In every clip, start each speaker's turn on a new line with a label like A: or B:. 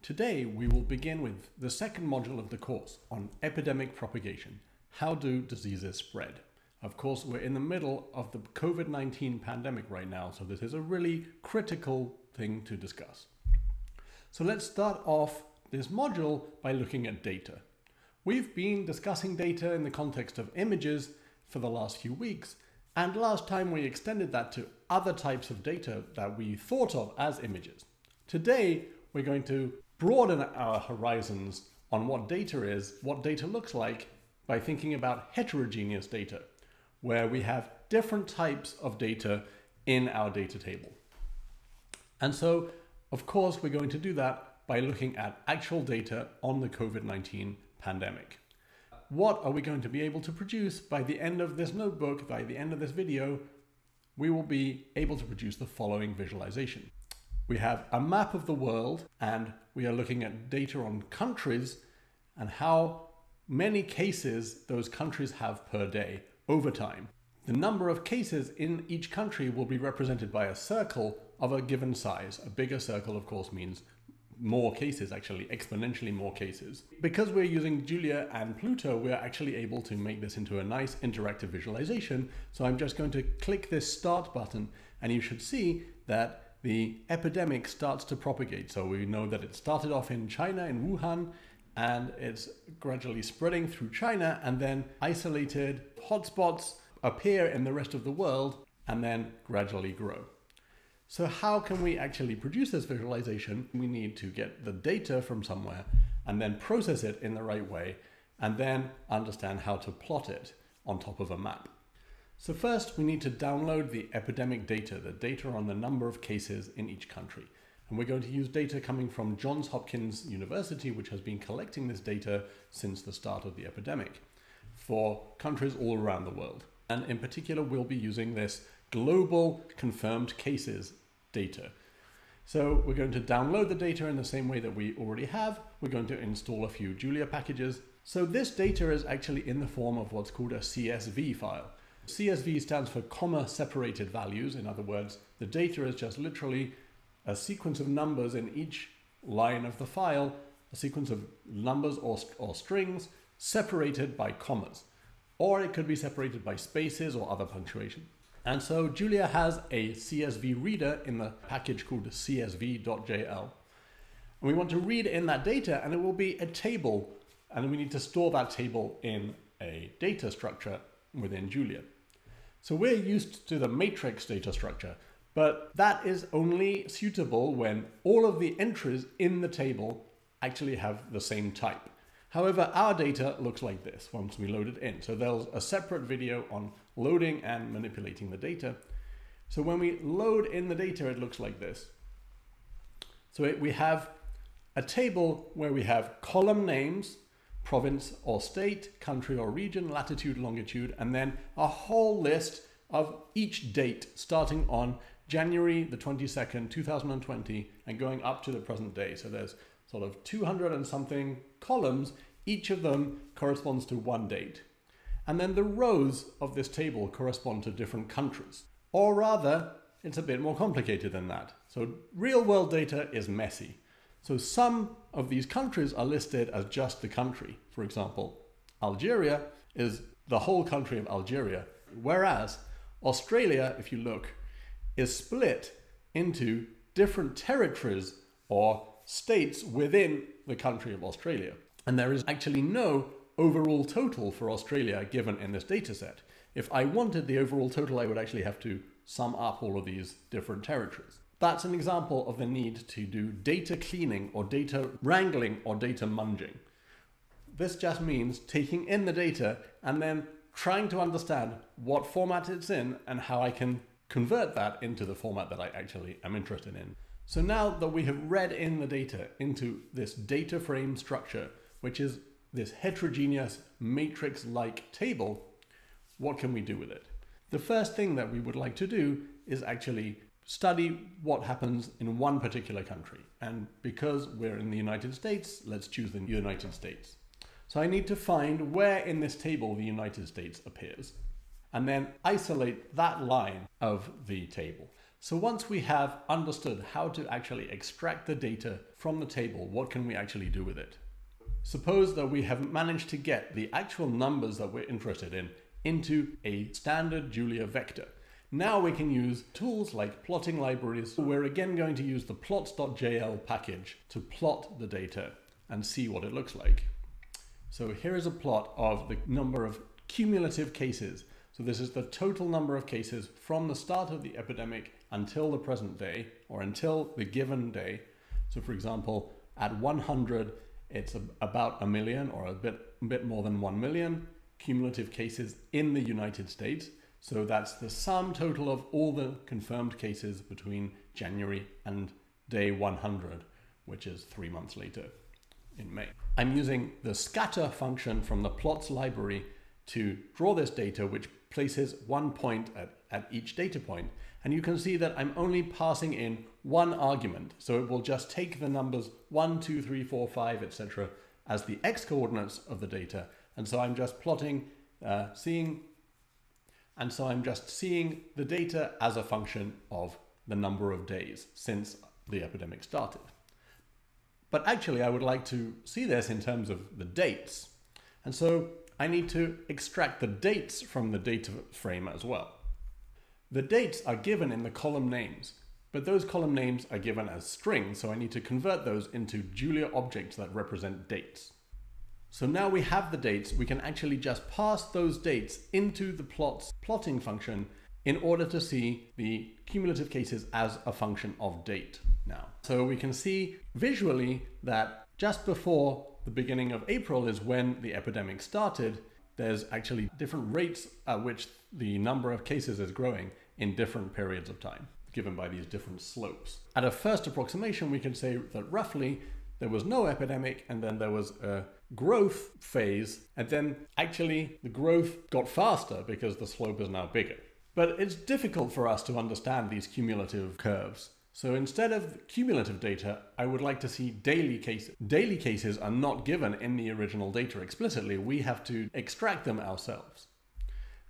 A: Today we will begin with the second module of the course on epidemic propagation. How do diseases spread? Of course, we're in the middle of the COVID-19 pandemic right now, so this is a really critical thing to discuss. So let's start off this module by looking at data. We've been discussing data in the context of images for the last few weeks, and last time we extended that to other types of data that we thought of as images. Today, we're going to broaden our horizons on what data is, what data looks like, by thinking about heterogeneous data, where we have different types of data in our data table. And so, of course, we're going to do that by looking at actual data on the COVID-19 pandemic. What are we going to be able to produce by the end of this notebook, by the end of this video? We will be able to produce the following visualization. We have a map of the world, and we are looking at data on countries and how many cases those countries have per day over time. The number of cases in each country will be represented by a circle of a given size. A bigger circle, of course, means more cases, actually exponentially more cases. Because we're using Julia and Pluto, we're actually able to make this into a nice interactive visualization. So I'm just going to click this start button, and you should see that the epidemic starts to propagate. So we know that it started off in China, in Wuhan, and it's gradually spreading through China, and then isolated hotspots appear in the rest of the world and then gradually grow. So how can we actually produce this visualization? We need to get the data from somewhere and then process it in the right way, and then understand how to plot it on top of a map. So first, we need to download the epidemic data, the data on the number of cases in each country. And we're going to use data coming from Johns Hopkins University, which has been collecting this data since the start of the epidemic for countries all around the world. And in particular, we'll be using this global confirmed cases data. So we're going to download the data in the same way that we already have. We're going to install a few Julia packages. So this data is actually in the form of what's called a CSV file. CSV stands for comma separated values. In other words, the data is just literally a sequence of numbers in each line of the file, a sequence of numbers or strings separated by commas. Or it could be separated by spaces or other punctuation. And so Julia has a CSV reader in the package called CSV.jl. And we want to read in that data, and it will be a table, and we need to store that table in a data structure within Julia. So we're used to the matrix data structure, but that is only suitable when all of the entries in the table actually have the same type. However, our data looks like this once we load it in. So there's a separate video on loading and manipulating the data. So when we load in the data, it looks like this. So we have a table where we have column names, province or state, country or region, latitude, longitude, and then a whole list of each date starting on January the 22nd, 2020 and going up to the present day. So there's sort of 200 and something columns. Each of them corresponds to one date. And then the rows of this table correspond to different countries. Or rather, it's a bit more complicated than that. So real world data is messy. So some of these countries are listed as just the country. For example, Algeria is the whole country of Algeria, whereas Australia, if you look, is split into different territories or states within the country of Australia. And there is actually no overall total for Australia given in this data set. If I wanted the overall total, I would actually have to sum up all of these different territories. That's an example of the need to do data cleaning or data wrangling or data munging. This just means taking in the data and then trying to understand what format it's in and how I can convert that into the format that I actually am interested in. So now that we have read in the data into this data frame structure, which is this heterogeneous matrix-like table, what can we do with it? The first thing that we would like to do is actually study what happens in one particular country. And because we're in the United States, let's choose the United States. So I need to find where in this table the United States appears, and then isolate that line of the table. So once we have understood how to actually extract the data from the table, what can we actually do with it? Suppose that we have managed to get the actual numbers that we're interested in into a standard Julia vector. Now we can use tools like plotting libraries. We're again going to use the plots.jl package to plot the data and see what it looks like. So here is a plot of the number of cumulative cases. So this is the total number of cases from the start of the epidemic until the present day, or until the given day. So for example, at 100, it's about 1 million, or a bit more than 1 million cumulative cases in the United States. So that's the sum total of all the confirmed cases between January and day 100, which is 3 months later in May. I'm using the scatter function from the plots library to draw this data, which places 1 point at each data point. And you can see that I'm only passing in one argument. So it will just take the numbers 1, 2, 3, 4, 5, etc. as the x coordinates of the data. And so I'm just plotting, seeing the data as a function of the number of days since the epidemic started. But actually, I would like to see this in terms of the dates. And so I need to extract the dates from the data frame as well. The dates are given in the column names, but those column names are given as strings, so I need to convert those into Julia objects that represent dates. So now we have the dates, we can actually just pass those dates into the plotting function in order to see the cumulative cases as a function of date now. So we can see visually that just before the beginning of April is when the epidemic started. There's actually different rates at which the number of cases is growing in different periods of time, given by these different slopes. At a first approximation, we can say that roughly there was no epidemic, and then there was a growth phase, and then actually the growth got faster because the slope is now bigger. But it's difficult for us to understand these cumulative curves. So instead of cumulative data, I would like to see daily cases. Daily cases are not given in the original data explicitly. We have to extract them ourselves.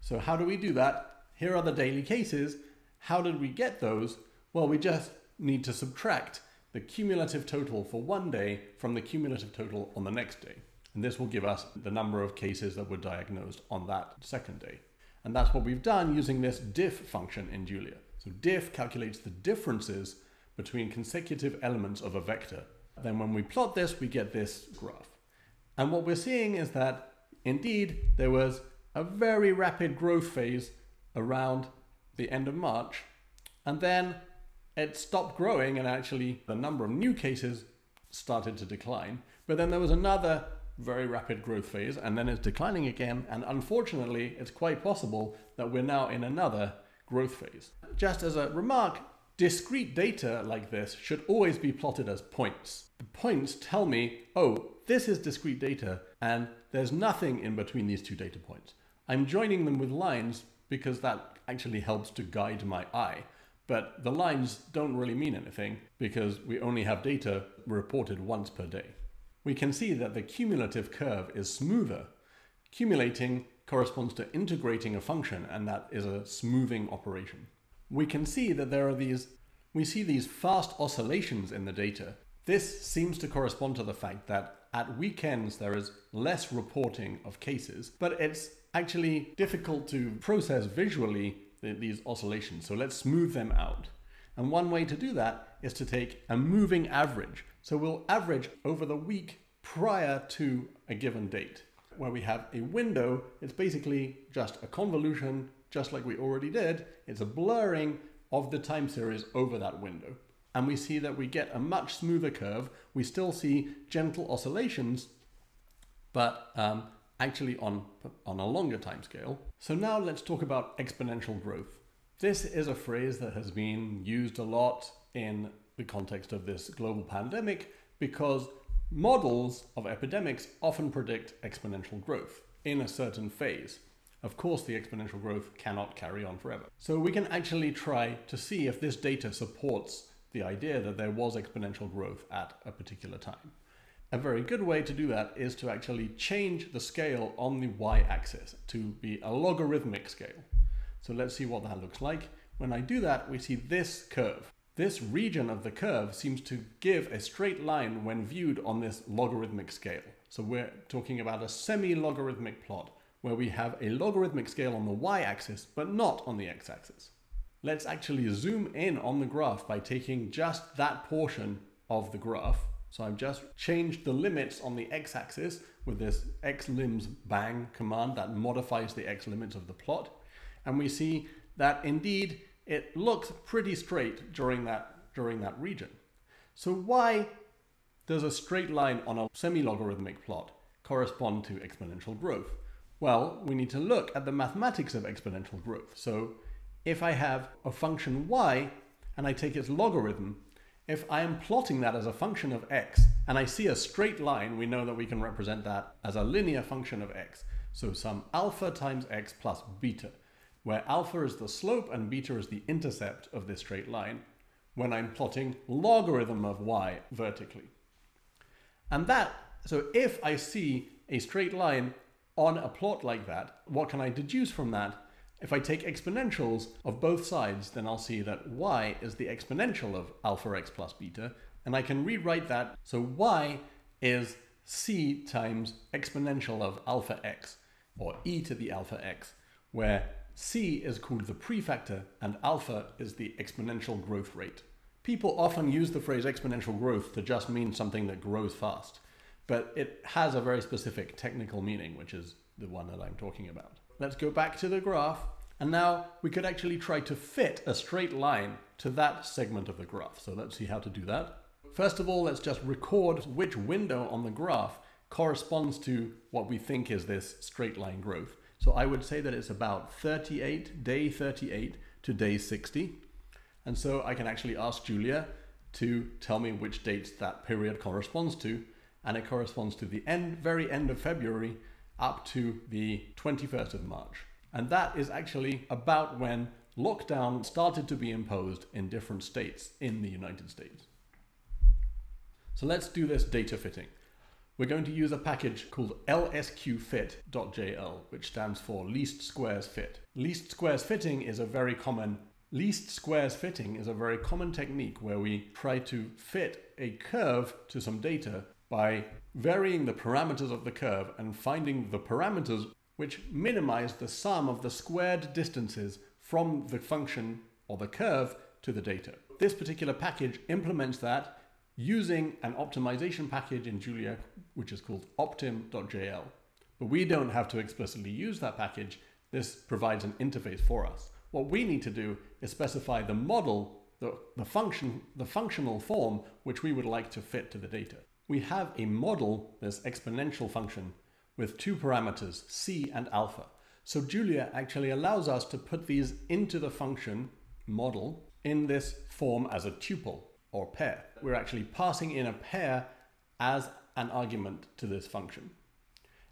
A: So how do we do that? Here are the daily cases. How did we get those? Well, we just need to subtract the cumulative total for one day from the cumulative total on the next day. And this will give us the number of cases that were diagnosed on that second day. And that's what we've done using this diff function in Julia. So diff calculates the differences between consecutive elements of a vector. Then when we plot this, we get this graph. And what we're seeing is that indeed there was a very rapid growth phase around the end of March, and then it stopped growing and actually the number of new cases started to decline. But then there was another very rapid growth phase, and then it's declining again. And unfortunately, it's quite possible that we're now in another growth phase. Just as a remark, discrete data like this should always be plotted as points. The points tell me, oh, this is discrete data, and there's nothing in between these two data points. I'm joining them with lines because that actually helps to guide my eye. But the lines don't really mean anything because we only have data reported once per day. We can see that the cumulative curve is smoother. Cumulating corresponds to integrating a function, and that is a smoothing operation. We can see that we see these fast oscillations in the data. This seems to correspond to the fact that at weekends there is less reporting of cases, but it's actually difficult to process visually these oscillations. So let's smooth them out. And one way to do that is to take a moving average. So we'll average over the week prior to a given date. Where we have a window, it's basically just a convolution, just like we already did. It's a blurring of the time series over that window. And we see that we get a much smoother curve. We still see gentle oscillations, but actually on a longer time scale. So now let's talk about exponential growth. This is a phrase that has been used a lot in the context of this global pandemic because models of epidemics often predict exponential growth in a certain phase. Of course, the exponential growth cannot carry on forever. So we can actually try to see if this data supports the idea that there was exponential growth at a particular time. A very good way to do that is to actually change the scale on the y-axis to be a logarithmic scale. So let's see what that looks like. When I do that, we see this curve. This region of the curve seems to give a straight line when viewed on this logarithmic scale. So we're talking about a semi-logarithmic plot where we have a logarithmic scale on the y-axis, but not on the x-axis. Let's actually zoom in on the graph by taking just that portion of the graph. So I've just changed the limits on the x-axis with this xlims bang command that modifies the x-limits of the plot. And we see that indeed it looks pretty straight during that region. So why does a straight line on a semi-logarithmic plot correspond to exponential growth? Well, we need to look at the mathematics of exponential growth. So if I have a function y and I take its logarithm, if I am plotting that as a function of x and I see a straight line, we know that we can represent that as a linear function of x. So some alpha times x plus beta, where alpha is the slope and beta is the intercept of this straight line when I'm plotting logarithm of y vertically. And so if I see a straight line on a plot like that, what can I deduce from that? If I take exponentials of both sides, then I'll see that y is the exponential of alpha x plus beta, and I can rewrite that. So y is c times exponential of alpha x, or e to the alpha x, where c is called the prefactor and alpha is the exponential growth rate. People often use the phrase exponential growth to just mean something that grows fast, but it has a very specific technical meaning, which is the one that I'm talking about. Let's go back to the graph, and now we could actually try to fit a straight line to that segment of the graph. So let's see how to do that. First of all, let's just record which window on the graph corresponds to what we think is this straight line growth. So I would say that it's about day 38 to day 60. And so I can actually ask Julia to tell me which dates that period corresponds to. And it corresponds to the very end of February up to the 21st of March. And that is actually about when lockdown started to be imposed in different states in the United States. So let's do this data fitting. We're going to use a package called LsqFit.jl, which stands for least squares fit. Least squares fitting is a very common technique where we try to fit a curve to some data by varying the parameters of the curve and finding the parameters which minimize the sum of the squared distances from the function or the curve to the data. This particular package implements that using an optimization package in Julia, which is called optim.jl. But we don't have to explicitly use that package. This provides an interface for us. What we need to do is specify the model, the functional form, which we would like to fit to the data. We have a model, this exponential function, with two parameters, c and alpha. So Julia actually allows us to put these into the function model in this form as a tuple or pair. We're actually passing in a pair as an argument to this function.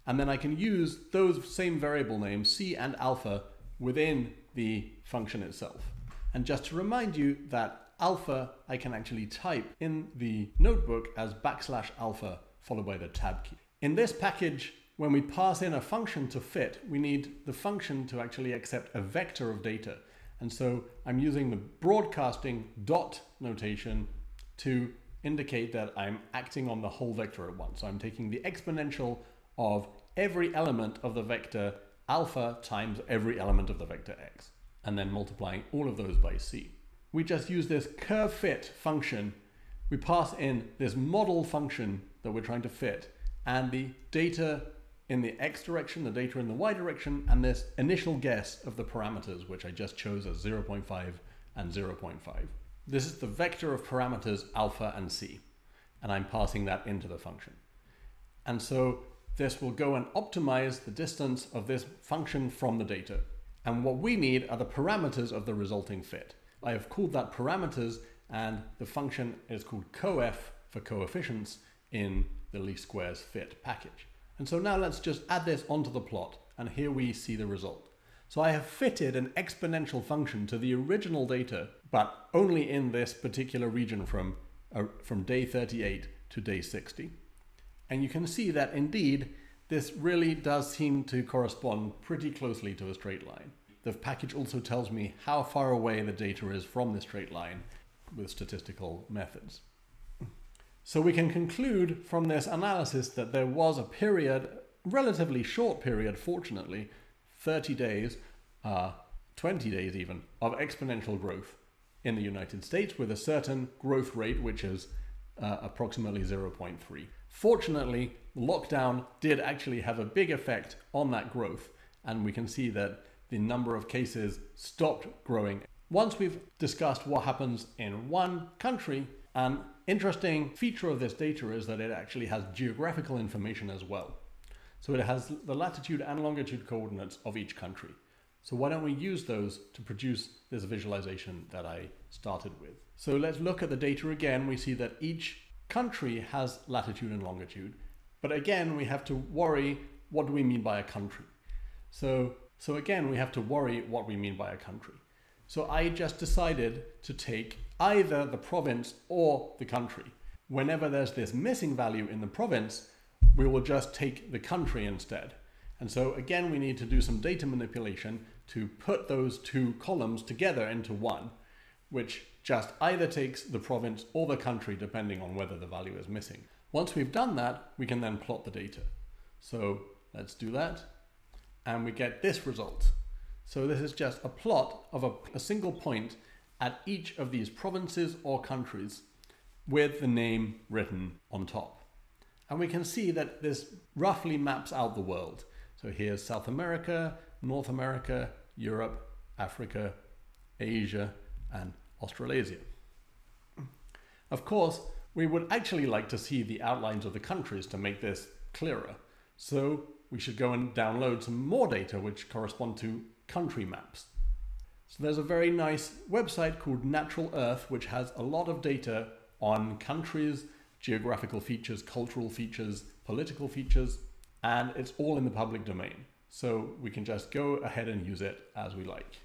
A: And then I can use those same variable names, c and alpha, within the function itself. And just to remind you that alpha I can actually type in the notebook as \alpha followed by the tab key. In this package, when we pass in a function to fit, we need the function to actually accept a vector of data. And so I'm using the broadcasting dot notation to indicate that I'm acting on the whole vector at once. So I'm taking the exponential of every element of the vector alpha times every element of the vector x, and then multiplying all of those by c. We just use this curve fit function. We pass in this model function that we're trying to fit, and the data in the x direction, the data in the y direction, and this initial guess of the parameters, which I just chose as 0.5 and 0.5. This is the vector of parameters alpha and c, and I'm passing that into the function. And so this will go and optimize the distance of this function from the data. And what we need are the parameters of the resulting fit. I have called that parameters, and the function is called coef for coefficients in the least squares fit package. And so now let's just add this onto the plot, and here we see the result. So I have fitted an exponential function to the original data, but only in this particular region from day 38 to day 60. And you can see that indeed, this really does seem to correspond pretty closely to a straight line. the package also tells me how far away the data is from the straight line with statistical methods. So we can conclude from this analysis that there was a period, relatively short period, fortunately, 30 days, 20 days even, of exponential growth in the United States with a certain growth rate, which is approximately 0.3. Fortunately, lockdown did actually have a big effect on that growth, and we can see that the number of cases stopped growing. Once we've discussed what happens in one country, an interesting feature of this data is that it actually has geographical information as well. So it has the latitude and longitude coordinates of each country. So why don't we use those to produce this visualization that I started with? So let's look at the data again. We see that each country has latitude and longitude, but again, we have to worry, what do we mean by a country? So again, we have to worry what we mean by a country. So I just decided to take either the province or the country. Whenever there's this missing value in the province, we will just take the country instead. And so again, we need to do some data manipulation to put those two columns together into one, which just either takes the province or the country, depending on whether the value is missing. Once we've done that, we can then plot the data. So let's do that. And we get this result. So this is just a plot of a single point at each of these provinces or countries with the name written on top. And we can see that this roughly maps out the world. So here's South America, North America, Europe, Africa, Asia, and Australasia. Of course, we would actually like to see the outlines of the countries to make this clearer. So we should go and download some more data which correspond to country maps. So there's a very nice website called Natural Earth, which has a lot of data on countries, geographical features, cultural features, political features, and it's all in the public domain. So we can just go ahead and use it as we like.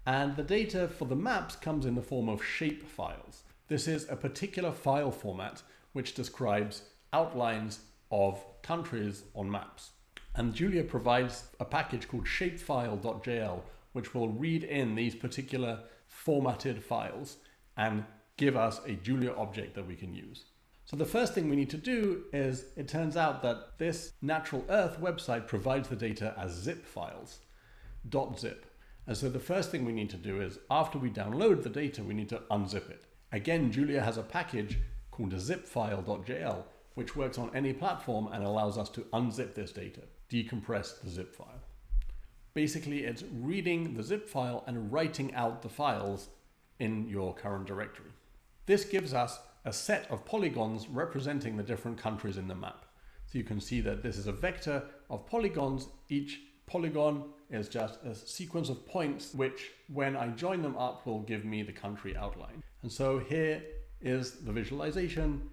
A: And the data for the maps comes in the form of shape files. This is a particular file format which describes outlines of countries on maps. And Julia provides a package called Shapefile.jl, which will read in these particular formatted files and give us a Julia object that we can use. So the first thing we need to do is, it turns out that this Natural Earth website provides the data as zip files, .zip. And so the first thing we need to do is, after we download the data, we need to unzip it. Again, Julia has a package called Zipfile.jl, which works on any platform and allows us to unzip this data, decompress the zip file. Basically, it's reading the zip file and writing out the files in your current directory. This gives us a set of polygons representing the different countries in the map. So you can see that this is a vector of polygons. Each polygon is just a sequence of points, which when I join them up will give me the country outline. And so here is the visualization.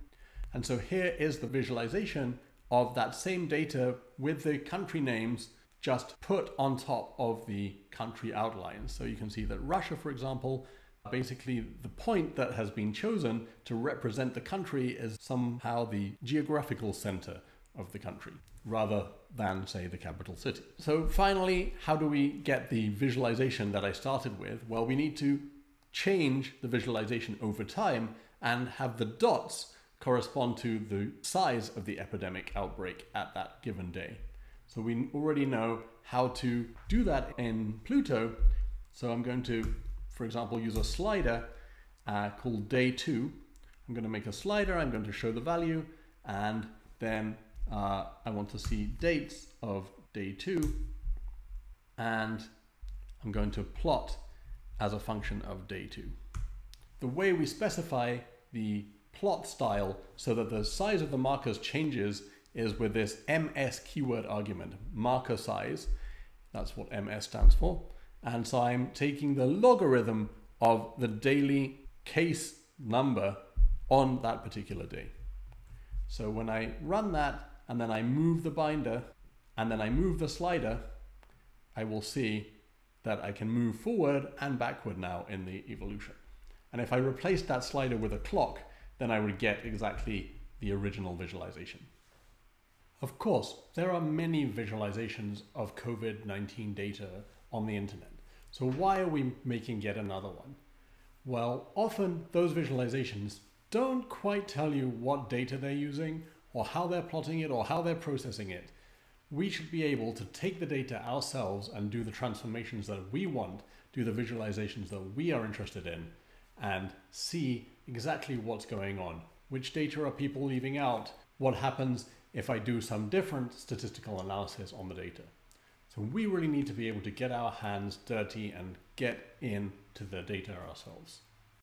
A: And so here is the visualization of that same data with the country names just put on top of the country outlines. So you can see that Russia, for example, basically the point that has been chosen to represent the country is somehow the geographical center of the country, rather than, say, the capital city. So finally, how do we get the visualization that I started with? Well, we need to change the visualization over time and have the dots correspond to the size of the epidemic outbreak at that given day. So we already know how to do that in Pluto. So I'm going to, for example, use a slider called day 2. I'm going to make a slider, I'm going to show the value, and then I want to see dates of day 2, and I'm going to plot as a function of day 2. The way we specify the plot style so that the size of the markers changes is with this ms keyword argument, marker size. That's what ms stands for. And so I'm taking the logarithm of the daily case number on that particular day. So when I run that, and then I move the binder, and then I move the slider, I will see that I can move forward and backward now in the evolution. And if I replace that slider with a clock, then I would get exactly the original visualization. Of course, there are many visualizations of COVID-19 data on the internet. So why are we making yet another one? Well, often those visualizations don't quite tell you what data they're using or how they're plotting it or how they're processing it. We should be able to take the data ourselves and do the transformations that we want, do the visualizations that we are interested in, and see exactly what's going on. Which data are people leaving out? What happens if I do some different statistical analysis on the data? So we really need to be able to get our hands dirty and get into the data ourselves.